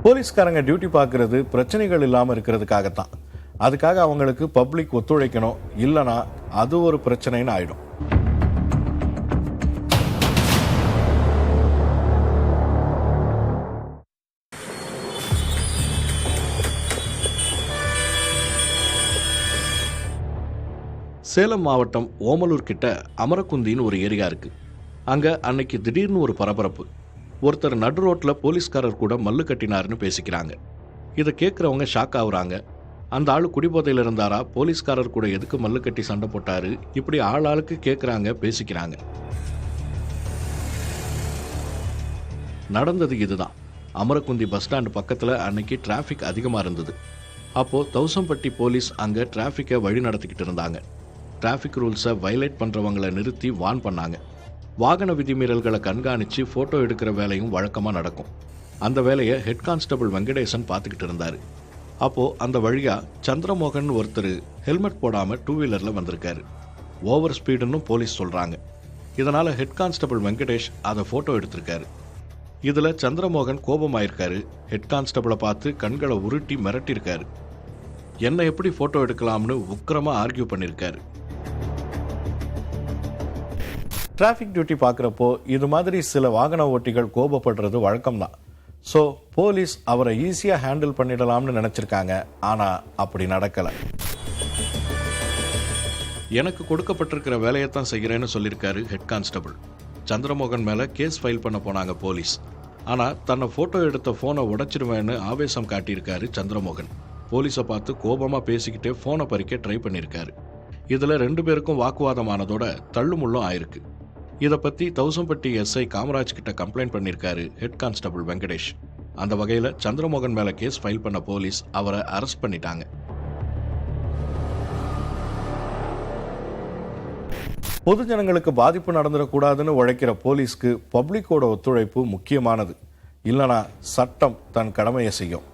போலீஸ்காரங்க டியூட்டி பார்க்கறது பிரச்சனைகள் இல்லாமல் இருக்கிறதுக்காகத்தான். அதுக்காக அவங்களுக்கு பப்ளிக் ஒத்துழைக்கணும், இல்லைனா அது ஒரு பிரச்சனைன்னு ஆயிடும். சேலம் மாவட்டம் ஓமலூர் கிட்ட அமரக்குந்தின்னு ஒரு ஏரியா இருக்கு. அங்க அன்னைக்கு திடீர்னு ஒரு பரபரப்பு. ஒருத்தர் நடு ரோட்ல போலீஸ்காரர் கூட மல்லு கட்டினாருன்னு பேசிக்கிறாங்க. இதை கேட்குறவங்க ஷாக் ஆகுறாங்க. அந்த ஆளு குடிபோதையில் இருந்தாரா, போலீஸ்காரர் கூட எதுக்கு மல்லு கட்டி சண்டை போட்டாரு, இப்படி ஆளுக்கு கேட்குறாங்க, பேசிக்கிறாங்க. நடந்தது இதுதான். அமரக்குந்தி பஸ் ஸ்டாண்டு பக்கத்தில் அன்னைக்கு டிராஃபிக் அதிகமாக இருந்தது. அப்போது தௌசம்பட்டி போலீஸ் அங்கே டிராஃபிக்கை வழி நடத்திக்கிட்டு இருந்தாங்க. டிராஃபிக் ரூல்ஸை வயலேட் பண்ணுறவங்களை நிறுத்தி வார்ன் பண்ணாங்க. வாகன விதிமீறல்களை கண்காணித்து ஃபோட்டோ எடுக்கிற வேலையும் வழக்கமாக நடக்கும். அந்த வேலையை ஹெட் கான்ஸ்டபிள் வெங்கடேசன் பார்த்துக்கிட்டு இருந்தார். அப்போது அந்த வழியாக சந்திரமோகன் ஒருத்தர் ஹெல்மெட் போடாமல் 2 வீலரில் வந்திருக்காரு. ஓவர் ஸ்பீடுன்னு போலீஸ் சொல்கிறாங்க. இதனால் ஹெட் கான்ஸ்டபிள் வெங்கடேஷ் அதை ஃபோட்டோ எடுத்திருக்காரு. இதில் சந்திரமோகன் கோபமாயிருக்காரு. ஹெட் கான்ஸ்டபிளை பார்த்து கண்களை உருட்டி மிரட்டியிருக்காரு. என்னை எப்படி ஃபோட்டோ எடுக்கலாம்னு உக்கிரமாக ஆர்கியூ பண்ணியிருக்காரு. டிராஃபிக் டியூட்டி பார்க்குறப்போ இது மாதிரி சில வாகன ஓட்டிகள் கோபப்படுறது வழக்கம்தான். ஸோ போலீஸ் அவரை ஈஸியாக ஹேண்டில் பண்ணிடலாம்னு நினச்சிருக்காங்க. ஆனால் அப்படி நடக்கலை. எனக்கு கொடுக்கப்பட்டிருக்கிற வேலையைத்தான் செய்கிறேன்னு சொல்லியிருக்காரு ஹெட் கான்ஸ்டபிள். சந்திரமோகன் மேலே கேஸ் ஃபைல் பண்ண போனாங்க போலீஸ். ஆனால் தன்னை ஃபோட்டோ எடுத்த ஃபோனை உடைச்சிருவேன்னு ஆவேசம் காட்டியிருக்காரு சந்திரமோகன். போலீஸை பார்த்து கோபமாக பேசிக்கிட்டே ஃபோனை பறிக்க ட்ரை பண்ணியிருக்காரு. இதில் 2 பேருக்கும் வாக்குவாதமானதோட தள்ளுமுள்ளும் ஆயிருக்கு. இதை பற்றி தௌசம்பட்டி எஸ்ஐ காமராஜ் கிட்ட கம்ப்ளைண்ட் பண்ணியிருக்காரு ஹெட் கான்ஸ்டபிள் வெங்கடேஷ். அந்த வகையில் சந்திரமோகன் மேலே கேஸ் ஃபைல் பண்ண போலீஸ் அவரை அரெஸ்ட் பண்ணிட்டாங்க. பொது ஜனங்களுக்கு பாதிப்பு நடந்துடக்கூடாதுன்னு உழைக்கிற போலீஸ்க்கு பப்ளிக்கோட ஒத்துழைப்பு முக்கியமானது. இல்லைனா சட்டம் தன் கடமையை செய்யும்.